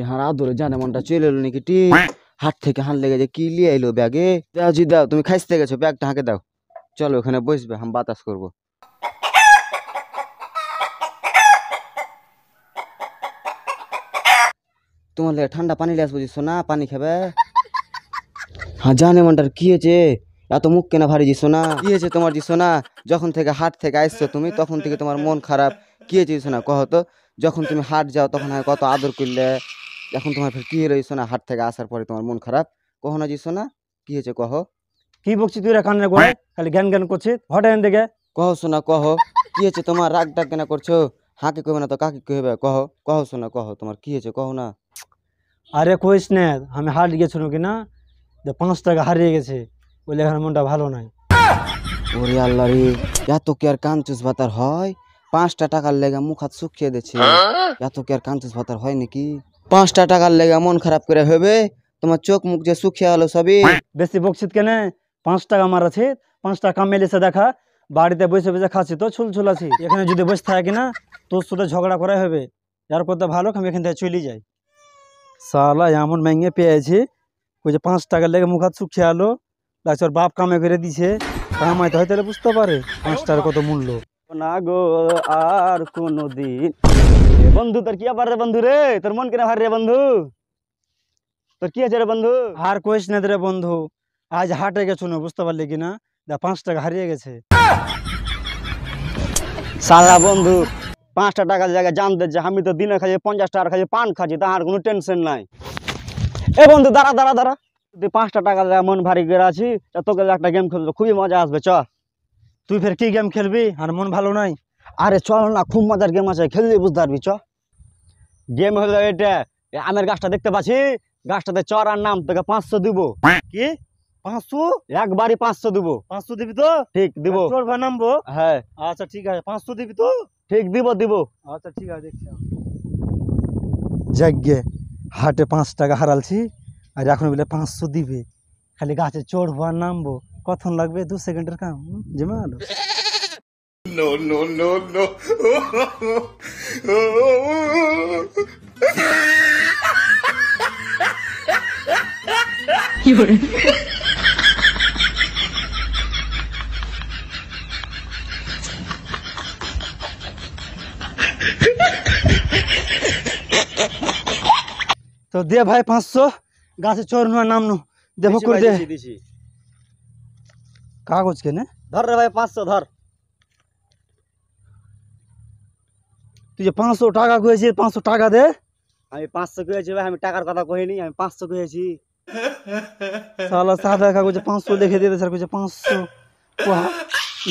হারা ধরে জানে মনটা চলে এলো নাকি টি হাট থেকে হান লেগে যে কি লিয়ে এলো ব্যাগে। দাও জি দাও, তুমি খাইতে গেছো, ব্যাগটা হাঁকে দাও। চলো ওখানে বসবে, আমি বাতাস করবো। তোমার লেগে ঠান্ডা পানি লিয়ে আসবো জিসো না, পানি খাবে? হ্যাঁ জানে মনটার কি হয়েছে, এত মুখ কেনা ভারী জিসো না? কি হয়েছে তোমার জিসো না? যখন থেকে হাট থেকে আসছো তুমি তখন থেকে তোমার মন খারাপ। কি হয়েছে জিসো না কহ তো? যখন তুমি হাট যাও তখন কত আদর করলে, এখন তোমার ফের কি হলো জিসো না? হাট থেকে আসার পরে তোমার মন খারাপ, কহ না জিসো না? কি হয়েছে কহ? কি বকছি তুই কান্না করে, খালি জ্ঞান জ্ঞান করছিস, হঠাৎ দেখে। কহ শোনা কহ, কি হয়েছে তোমার? রাগ ডাক কেনা করছো? হাঁকে কহবে না তো কাকে কহবে? কহ কহ শোনা কহ, তোমার কি হয়েছে কহ না? আরে কইস না, আমি হাট গেছিল কিনা 5 টাকা হারিয়ে গেছে, বলে এখন মনটা ভালো নাই। ওরে আল্লাহ রে, এত কি আর কাঞ্চুস ভাতার হয়? 5টা টাকার লেগা মুখ হাত শুকিয়ে দিচ্ছে, এত কি আর কাঞ্চুস ভাতার হয় নাকি? 5টা টাকার লেগা মন খারাপ করে হবে? তোমার চোখ মুখ যে শুকিয়ে হলো সবই। বেশি বকছিত কেন? 5 টাকা আমার আছে, 5 টাকা মেলেছে দেখা, বাড়িতে বসে বসে খাচ্ছি তো ছুল ছুল আছি। এখানে যদি বসে থাকে কিনা তোর সাথে ঝগড়া করা হবে। যার কথা ভালো আমি এখান থেকে চলে যাই। সালা এমন ভেঙে পেয়েছে, ওই যে 5 টাকার লেগে মুখ হাত শুকিয়ে আলো, লাগছে ওর বাপ কামে করে দিছে, কামাইতে হয় তাহলে বুঝতে পারে 5 টাকার কত মূল্য। না গো আর কোনদিন। বন্ধু তোর কি আবার রে বন্ধু রে, তোর মন কেন ভার রে বন্ধু? তোর কি আছে রে বন্ধু? আর কইস না রে বন্ধু, আজ হাটে গেছো না, বুঝতে পারলি কিনা 5 টাকা হারিয়ে গেছে। সালা বন্ধু 5টা টাকার জায়গায় জানতে যে আমি তো দিনে খাই 50 টাকার খাই পান খাচ্ছি, তাহার কোনো টেনশন নাই। এ বন্ধু দাঁড়া দাঁড়া দাঁড়া, তুই 5টা টাকার জায়গায় মন ভারী করে আছি, তোকে একটা গেম খেলবো, খুবই মজা আসবে। চ তুই ফের কি গেম খেলবি আর মন ভালো নাই? আরে চল না, খুব মজার গেম আছে, খেললে বুঝতে পারবি। চ গেম হলো এটা, আমের গাছটা দেখতে পাচ্ছি, গাছটাতে চড়ার নাম, তোকে 500 দিব। কি 500? একবারই 500 দিব। 500 দিবি তো? ঠিক দিব। চড়বা নামবো? হ্যাঁ। আচ্ছা ঠিক আছে, 500 দিবি তো? ঠিক দিব দিব। আচ্ছা ঠিক আছে, দেখছি। যাগ্গে হাটে 5 টাকা হারালছি, আর এখন বলে 500 দিবে। খালি গাছে চড়বো আর নামবো, কখন লাগবে? 2 সেকেন্ডের কাম। জমাল No, no, no, no. তো দে ভাই 500, গাছে চড়নো আর নামনো দেখো করে দে। কাগজ কেনে ধর রে ভাই, 500 ধর। তুই যে 500 টাকা কয়েছিস, 500 টাকা দে। আমি 500 কয়েছি ভাই, আমি টাকার কথা কইনি, আমি 500 কয়েছি। সালা সাদা কাগজে 500 লিখে দিয়েছে, স্যার কইছে 500।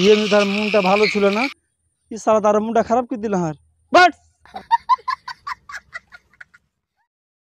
ইয়ে তার মনটা ভালো ছিল না, এই সালা তার মনটা খারাপ করে দিল। আর বাট